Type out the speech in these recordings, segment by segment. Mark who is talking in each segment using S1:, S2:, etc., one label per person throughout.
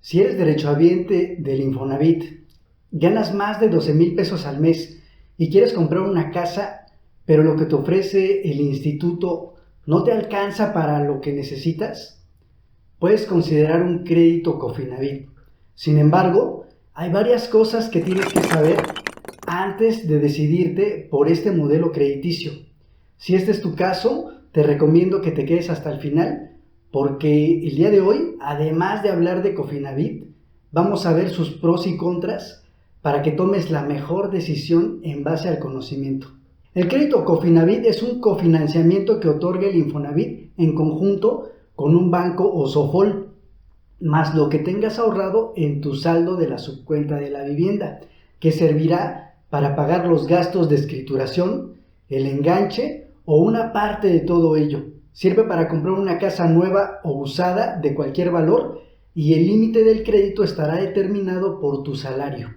S1: Si eres derechohabiente del Infonavit, ganas más de 12,000 pesos al mes y quieres comprar una casa, pero lo que te ofrece el instituto no te alcanza para lo que necesitas, puedes considerar un crédito Cofinavit. Sin embargo, hay varias cosas que tienes que saber antes de decidirte por este modelo crediticio. Si este es tu caso, te recomiendo que te quedes hasta el final, porque el día de hoy, además de hablar de Cofinavit, vamos a ver sus pros y contras para que tomes la mejor decisión en base al conocimiento. El crédito Cofinavit es un cofinanciamiento que otorga el Infonavit en conjunto con un banco o SOFOL, más lo que tengas ahorrado en tu saldo de la subcuenta de la vivienda, que servirá para pagar los gastos de escrituración, el enganche o una parte de todo ello. Sirve para comprar una casa nueva o usada de cualquier valor y el límite del crédito estará determinado por tu salario.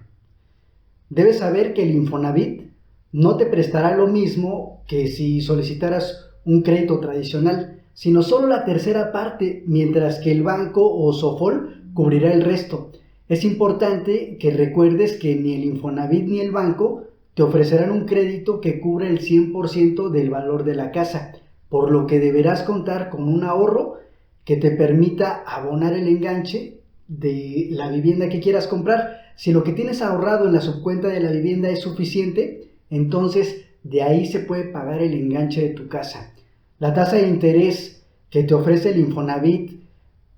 S1: Debes saber que el Infonavit no te prestará lo mismo que si solicitaras un crédito tradicional, sino solo la tercera parte, mientras que el banco o SOFOL cubrirá el resto. Es importante que recuerdes que ni el Infonavit ni el banco te ofrecerán un crédito que cubra el 100% del valor de la casa, por lo que deberás contar con un ahorro que te permita abonar el enganche de la vivienda que quieras comprar. Si lo que tienes ahorrado en la subcuenta de la vivienda es suficiente, entonces de ahí se puede pagar el enganche de tu casa. La tasa de interés que te ofrece el Infonavit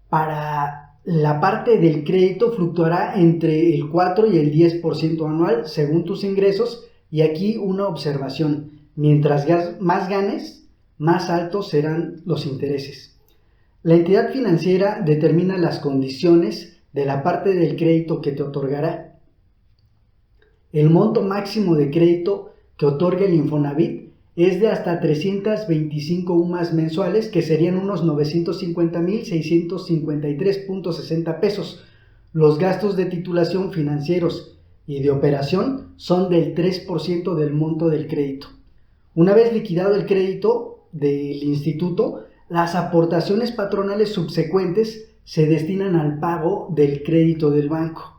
S1: para la parte del crédito fluctuará entre el 4 y el 10% anual según tus ingresos, y aquí una observación: mientras más ganes, más altos serán los intereses. La entidad financiera determina las condiciones de la parte del crédito que te otorgará. El monto máximo de crédito que otorga el Infonavit es de hasta 325 UMAS mensuales, que serían unos 950,653.60 pesos. Los gastos de titulación financieros y de operación son del 3% del monto del crédito. Una vez liquidado el crédito del instituto, las aportaciones patronales subsecuentes se destinan al pago del crédito del banco.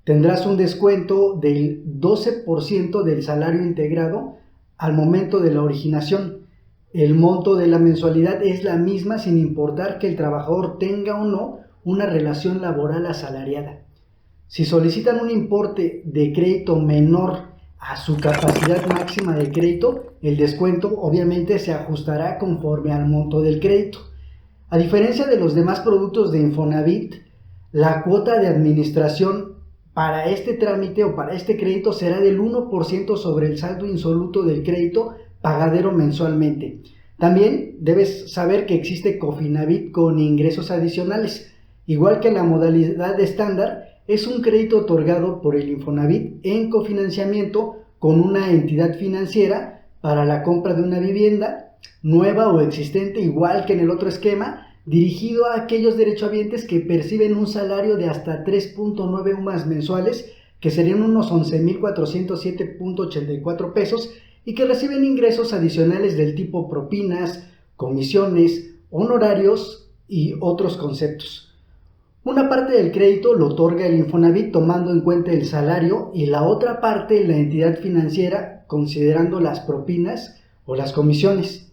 S1: Tendrás un descuento del 12% del salario integrado al momento de la originación. El monto de la mensualidad es la misma sin importar que el trabajador tenga o no una relación laboral asalariada. Si solicitan un importe de crédito menor a su capacidad máxima de crédito, el descuento obviamente se ajustará conforme al monto del crédito. A diferencia de los demás productos de Infonavit, la cuota de administración para este trámite o para este crédito será del 1% sobre el saldo insoluto del crédito pagadero mensualmente. También debes saber que existe Cofinavit con ingresos adicionales. Igual que la modalidad estándar, es un crédito otorgado por el Infonavit en cofinanciamiento con una entidad financiera para la compra de una vivienda nueva o existente, igual que en el otro esquema, dirigido a aquellos derechohabientes que perciben un salario de hasta 3.9 UMAS mensuales, que serían unos 11,407.84 pesos, y que reciben ingresos adicionales del tipo propinas, comisiones, honorarios y otros conceptos. Una parte del crédito lo otorga el Infonavit tomando en cuenta el salario, y la otra parte la entidad financiera considerando las propinas o las comisiones.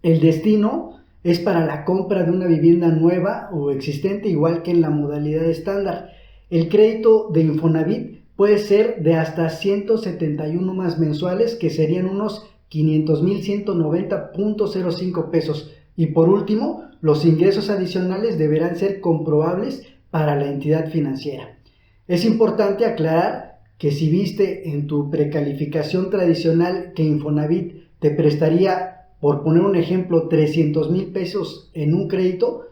S1: El destino es para la compra de una vivienda nueva o existente, igual que en la modalidad estándar. El crédito de Infonavit puede ser de hasta 171 más mensuales, que serían unos 500,190.05 pesos. Y por último, los ingresos adicionales deberán ser comprobables para la entidad financiera. Es importante aclarar que si viste en tu precalificación tradicional que Infonavit te prestaría, por poner un ejemplo, 300,000 pesos en un crédito,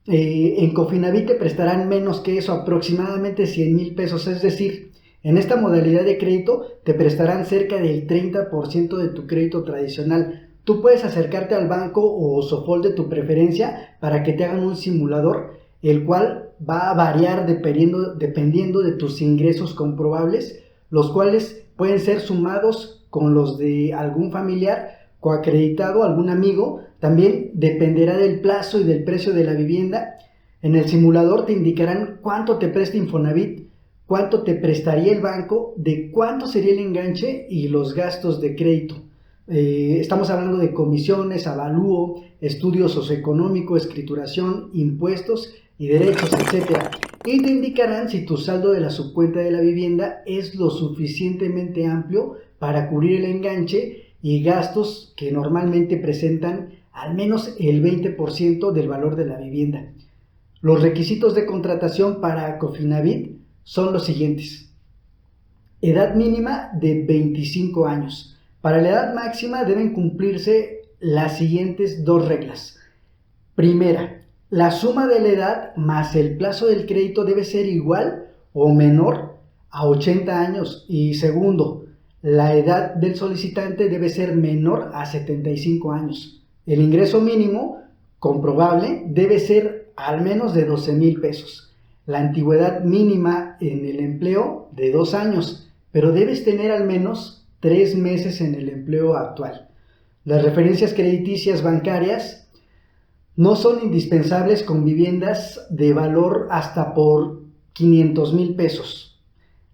S1: en Cofinavit te prestarán menos que eso, aproximadamente 100,000 pesos. Es decir, en esta modalidad de crédito te prestarán cerca del 30% de tu crédito tradicional. Tú puedes acercarte al banco o SOFOL de tu preferencia para que te hagan un simulador, el cual va a variar dependiendo de tus ingresos comprobables, los cuales pueden ser sumados con los de algún familiar coacreditado, algún amigo. También dependerá del plazo y del precio de la vivienda. En el simulador te indicarán cuánto te presta Infonavit, cuánto te prestaría el banco, de cuánto sería el enganche y los gastos de crédito. Estamos hablando de comisiones, avalúo, estudio socioeconómico, escrituración, impuestos y derechos, etc. Y te indicarán si tu saldo de la subcuenta de la vivienda es lo suficientemente amplio para cubrir el enganche y gastos que normalmente presentan al menos el 20% del valor de la vivienda. Los requisitos de contratación para Cofinavit son los siguientes. Edad mínima de 25 años. Para la edad máxima deben cumplirse las siguientes dos reglas. Primera, la suma de la edad más el plazo del crédito debe ser igual o menor a 80 años. Y segundo, la edad del solicitante debe ser menor a 75 años. El ingreso mínimo comprobable debe ser al menos de 12,000 pesos. La antigüedad mínima en el empleo de 2 años, pero debes tener al menos 3 meses en el empleo actual. Las referencias crediticias bancarias no son indispensables con viviendas de valor hasta por 500,000 pesos.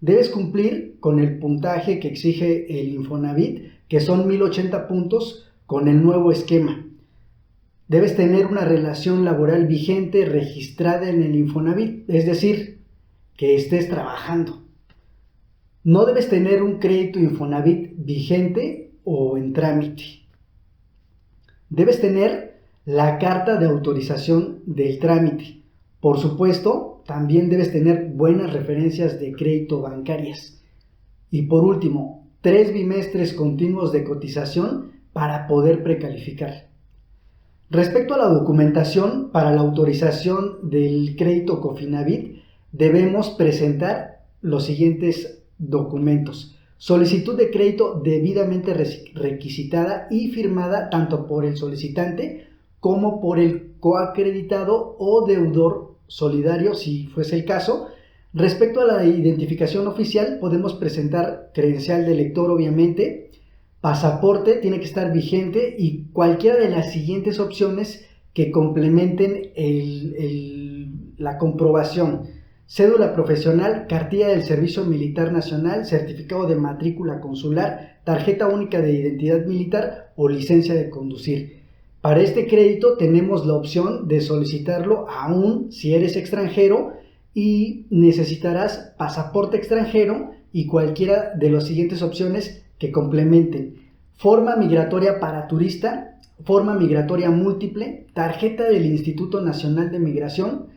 S1: Debes cumplir con el puntaje que exige el Infonavit, que son 1080 puntos con el nuevo esquema. Debes tener una relación laboral vigente registrada en el Infonavit, es decir, que estés trabajando. No debes tener un crédito Infonavit vigente o en trámite. Debes tener la carta de autorización del trámite. Por supuesto, también debes tener buenas referencias de crédito bancarias. Y por último, 3 bimestres continuos de cotización para poder precalificar. Respecto a la documentación para la autorización del crédito Cofinavit, debemos presentar los siguientes documentos. Solicitud de crédito debidamente requisitada y firmada tanto por el solicitante como por el coacreditado o deudor solidario, si fuese el caso. Respecto a la identificación oficial, podemos presentar credencial de lector, obviamente, pasaporte tiene que estar vigente y cualquiera de las siguientes opciones que complementen la comprobación. Cédula profesional, cartilla del Servicio Militar Nacional, certificado de matrícula consular, tarjeta única de identidad militar o licencia de conducir. Para este crédito tenemos la opción de solicitarlo aún si eres extranjero y necesitarás pasaporte extranjero y cualquiera de las siguientes opciones que complementen: forma migratoria para turista, forma migratoria múltiple, tarjeta del Instituto Nacional de Migración.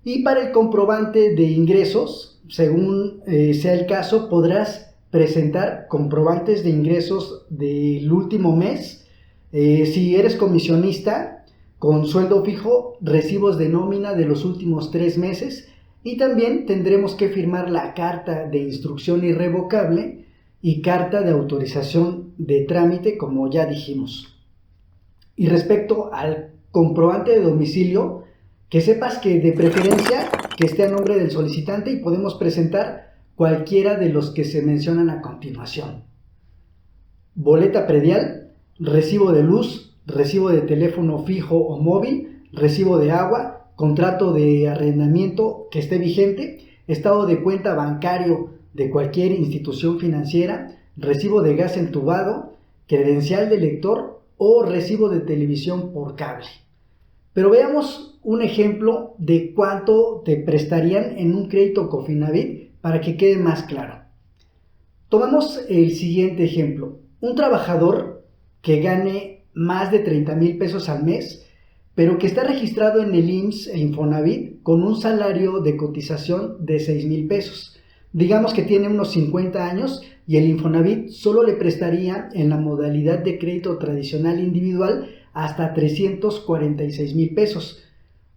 S1: Y para el comprobante de ingresos, según sea el caso, podrás presentar comprobantes de ingresos del último mes. Si eres comisionista con sueldo fijo, recibos de nómina de los últimos 3 meses. Y también tendremos que firmar la carta de instrucción irrevocable y carta de autorización de trámite, como ya dijimos. Y respecto al comprobante de domicilio, que sepas que de preferencia que esté a nombre del solicitante y podemos presentar cualquiera de los que se mencionan a continuación. Boleta predial, recibo de luz, recibo de teléfono fijo o móvil, recibo de agua, contrato de arrendamiento que esté vigente, estado de cuenta bancario de cualquier institución financiera, recibo de gas entubado, credencial de lector o recibo de televisión por cable. Pero veamos un ejemplo de cuánto te prestarían en un crédito Cofinavit para que quede más claro. Tomamos el siguiente ejemplo. Un trabajador que gane más de 30,000 pesos al mes, pero que está registrado en el IMSS e Infonavit con un salario de cotización de 6,000 pesos. Digamos que tiene unos 50 años y el Infonavit solo le prestaría en la modalidad de crédito tradicional individual hasta 346,000 pesos.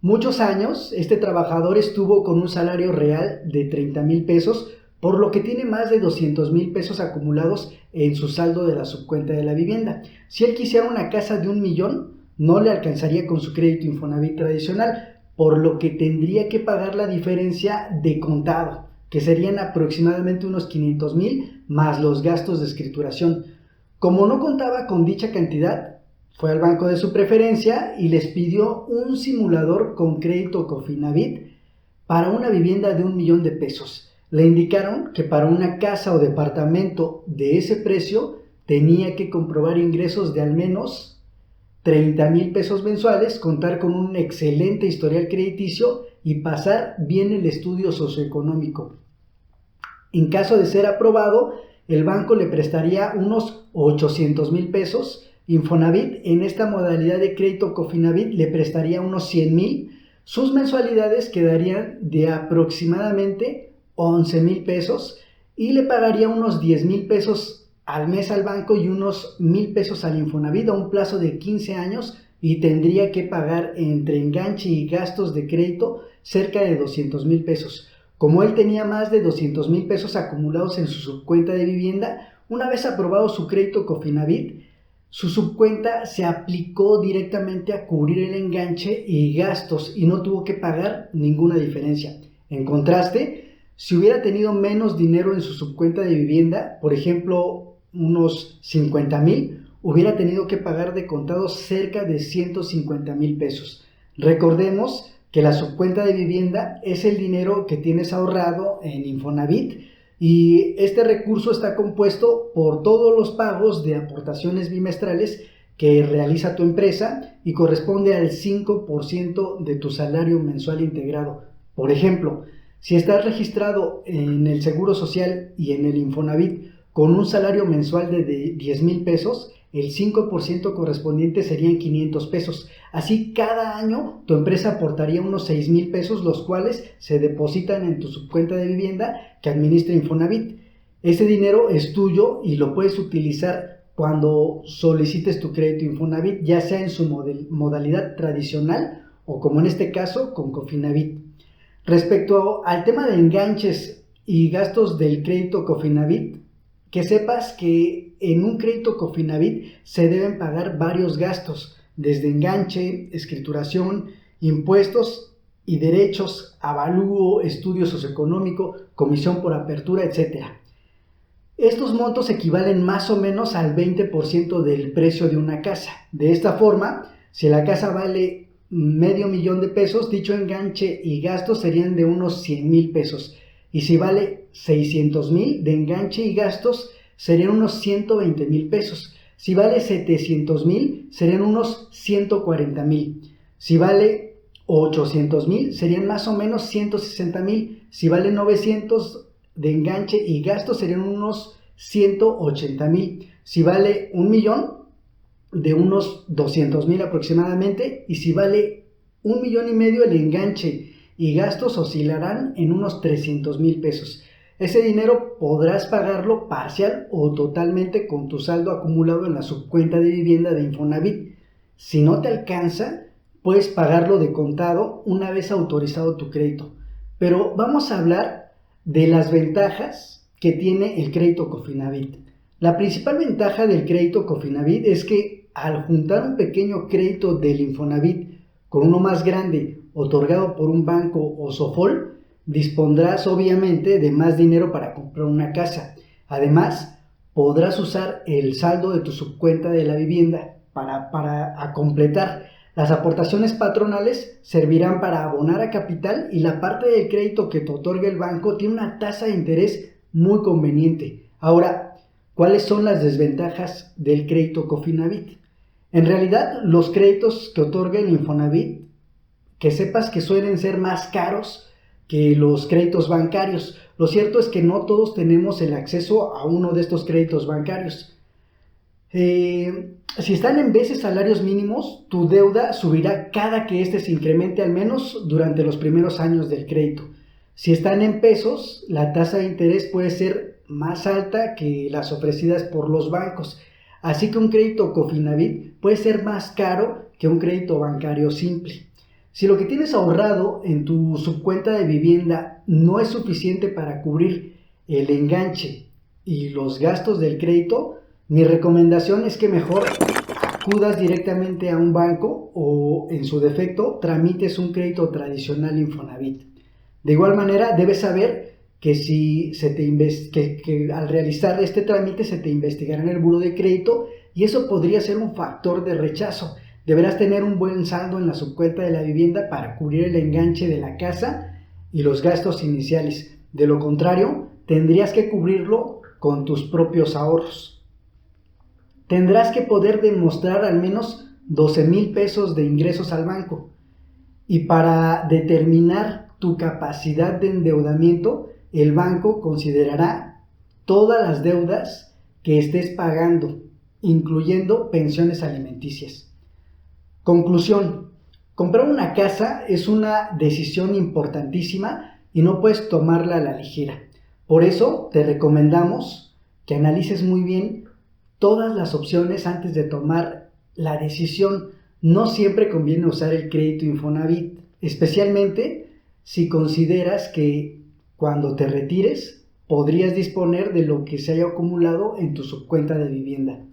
S1: Muchos años este trabajador estuvo con un salario real de 30,000 pesos, por lo que tiene más de 200,000 pesos acumulados en su saldo de la subcuenta de la vivienda. Si él quisiera una casa de 1,000,000, no le alcanzaría con su crédito Infonavit tradicional, por lo que tendría que pagar la diferencia de contado, que serían aproximadamente unos 500,000 más los gastos de escrituración. Como no contaba con dicha cantidad, Fue al banco de su preferencia y les pidió un simulador con crédito Cofinavit para una vivienda de 1,000,000 de pesos. Le indicaron que para una casa o departamento de ese precio tenía que comprobar ingresos de al menos 30,000 pesos mensuales, contar con un excelente historial crediticio y pasar bien el estudio socioeconómico. En caso de ser aprobado, el banco le prestaría unos 800,000 pesos. Infonavit, en esta modalidad de crédito Cofinavit, le prestaría unos 100,000. Sus mensualidades quedarían de aproximadamente 11,000 pesos y le pagaría unos 10,000 pesos al mes al banco y unos 1,000 pesos al Infonavit a un plazo de 15 años, y tendría que pagar entre enganche y gastos de crédito cerca de 200,000 pesos. Como él tenía más de 200,000 pesos acumulados en su subcuenta de vivienda, una vez aprobado su crédito Cofinavit, su subcuenta se aplicó directamente a cubrir el enganche y gastos y no tuvo que pagar ninguna diferencia. En contraste, si hubiera tenido menos dinero en su subcuenta de vivienda, por ejemplo, unos 50,000, hubiera tenido que pagar de contado cerca de 150,000 pesos. Recordemos que la subcuenta de vivienda es el dinero que tienes ahorrado en Infonavit, y este recurso está compuesto por todos los pagos de aportaciones bimestrales que realiza tu empresa y corresponde al 5% de tu salario mensual integrado. Por ejemplo, si estás registrado en el Seguro Social y en el Infonavit con un salario mensual de 10,000 pesos, el 5% correspondiente serían 500 pesos. Así, cada año tu empresa aportaría unos 6,000 pesos, los cuales se depositan en tu subcuenta de vivienda que administra Infonavit. Ese dinero es tuyo y lo puedes utilizar cuando solicites tu crédito Infonavit, ya sea en su modalidad tradicional o, como en este caso, con Cofinavit. Respecto al tema de enganches y gastos del crédito Cofinavit, que sepas que en un crédito Cofinavit se deben pagar varios gastos, desde enganche, escrituración, impuestos y derechos, avalúo, estudio socioeconómico, comisión por apertura, etc. Estos montos equivalen más o menos al 20% del precio de una casa. De esta forma, si la casa vale 500,000 de pesos, dicho enganche y gastos serían de unos 100,000 pesos. Y si vale 600,000 de enganche y gastos, serían unos 120,000 pesos. Si vale 700,000, serían unos 140,000. Si vale 800,000, serían más o menos 160,000. Si vale 900 de enganche y gastos, serían unos 180,000. Si vale 1,000,000, de unos 200,000 aproximadamente. Y si vale 1,500,000, el enganche y gastos oscilarán en unos 300,000 pesos. Ese dinero podrás pagarlo parcial o totalmente con tu saldo acumulado en la subcuenta de vivienda de Infonavit. Si no te alcanza, puedes pagarlo de contado una vez autorizado tu crédito. Pero vamos a hablar de las ventajas que tiene el crédito Cofinavit. La principal ventaja del crédito Cofinavit es que al juntar un pequeño crédito del Infonavit con uno más grande otorgado por un banco o Sofol, dispondrás obviamente de más dinero para comprar una casa. Además, podrás usar el saldo de tu subcuenta de la vivienda para completar. Las aportaciones patronales servirán para abonar a capital, y la parte del crédito que te otorga el banco tiene una tasa de interés muy conveniente. Ahora, ¿cuáles son las desventajas del crédito Cofinavit? En realidad, los créditos que otorga el Infonavit, que sepas que suelen ser más caros que los créditos bancarios. Lo cierto es que no todos tenemos el acceso a uno de estos créditos bancarios. Si están en veces salarios mínimos, tu deuda subirá cada que éste se incremente, al menos durante los primeros años del crédito. Si están en pesos, la tasa de interés puede ser más alta que las ofrecidas por los bancos. Así que un crédito Cofinavit puede ser más caro que un crédito bancario simple. Si lo que tienes ahorrado en tu subcuenta de vivienda no es suficiente para cubrir el enganche y los gastos del crédito, mi recomendación es que mejor acudas directamente a un banco o, en su defecto, tramites un crédito tradicional Infonavit. De igual manera, debes saber que si al realizar este trámite se te investigará en el buró de crédito y eso podría ser un factor de rechazo. Deberás tener un buen saldo en la subcuenta de la vivienda para cubrir el enganche de la casa y los gastos iniciales. De lo contrario, tendrías que cubrirlo con tus propios ahorros. Tendrás que poder demostrar al menos 12,000 pesos de ingresos al banco. Y para determinar tu capacidad de endeudamiento, el banco considerará todas las deudas que estés pagando, incluyendo pensiones alimenticias. Conclusión: comprar una casa es una decisión importantísima y no puedes tomarla a la ligera. Por eso te recomendamos que analices muy bien todas las opciones antes de tomar la decisión. No siempre conviene usar el crédito Infonavit, especialmente si consideras que cuando te retires podrías disponer de lo que se haya acumulado en tu subcuenta de vivienda.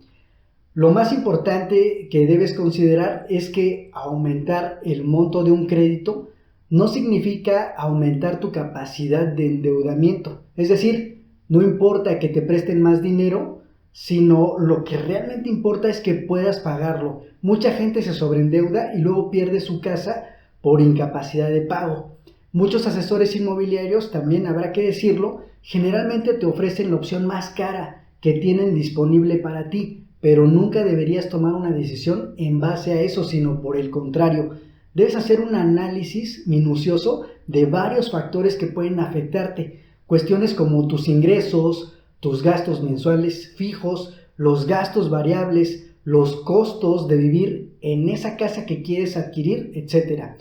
S1: Lo más importante que debes considerar es que aumentar el monto de un crédito no significa aumentar tu capacidad de endeudamiento. Es decir, no importa que te presten más dinero, sino lo que realmente importa es que puedas pagarlo. Mucha gente se sobreendeuda y luego pierde su casa por incapacidad de pago. Muchos asesores inmobiliarios, también habrá que decirlo, generalmente te ofrecen la opción más cara que tienen disponible para ti, pero nunca deberías tomar una decisión en base a eso, sino por el contrario. Debes hacer un análisis minucioso de varios factores que pueden afectarte. Cuestiones como tus ingresos, tus gastos mensuales fijos, los gastos variables, los costos de vivir en esa casa que quieres adquirir, etc.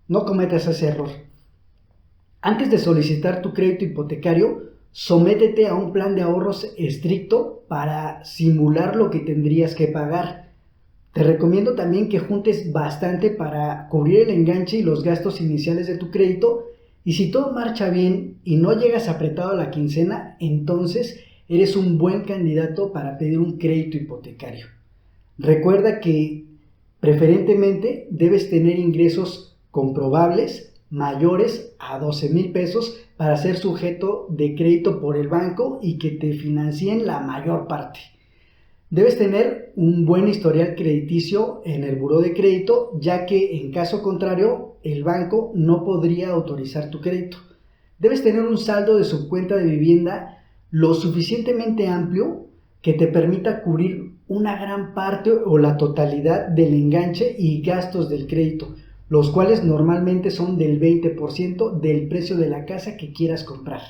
S1: No cometas ese error. Antes de solicitar tu crédito hipotecario, sométete a un plan de ahorros estricto para simular lo que tendrías que pagar. Te recomiendo también que juntes bastante para cubrir el enganche y los gastos iniciales de tu crédito, y si todo marcha bien y no llegas apretado a la quincena, entonces eres un buen candidato para pedir un crédito hipotecario. Recuerda que preferentemente debes tener ingresos comprobables mayores a 12,000 pesos para ser sujeto de crédito por el banco y que te financien la mayor parte. Debes tener un buen historial crediticio en el buró de crédito, ya que en caso contrario el banco no podría autorizar tu crédito. Debes tener un saldo de subcuenta de vivienda lo suficientemente amplio que te permita cubrir una gran parte o la totalidad del enganche y gastos del crédito, los cuales normalmente son del 20% del precio de la casa que quieras comprar.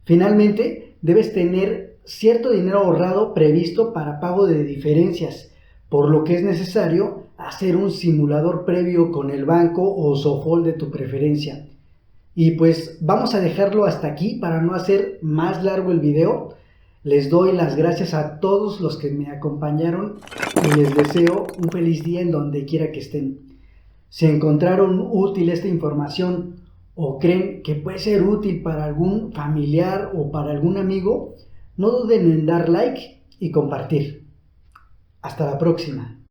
S1: Finalmente, debes tener cierto dinero ahorrado previsto para pago de diferencias, por lo que es necesario hacer un simulador previo con el banco o Sofol de tu preferencia. Y pues vamos a dejarlo hasta aquí para no hacer más largo el video. Les doy las gracias a todos los que me acompañaron y les deseo un feliz día en donde quiera que estén. Si encontraron útil esta información o creen que puede ser útil para algún familiar o para algún amigo, no duden en dar like y compartir. Hasta la próxima.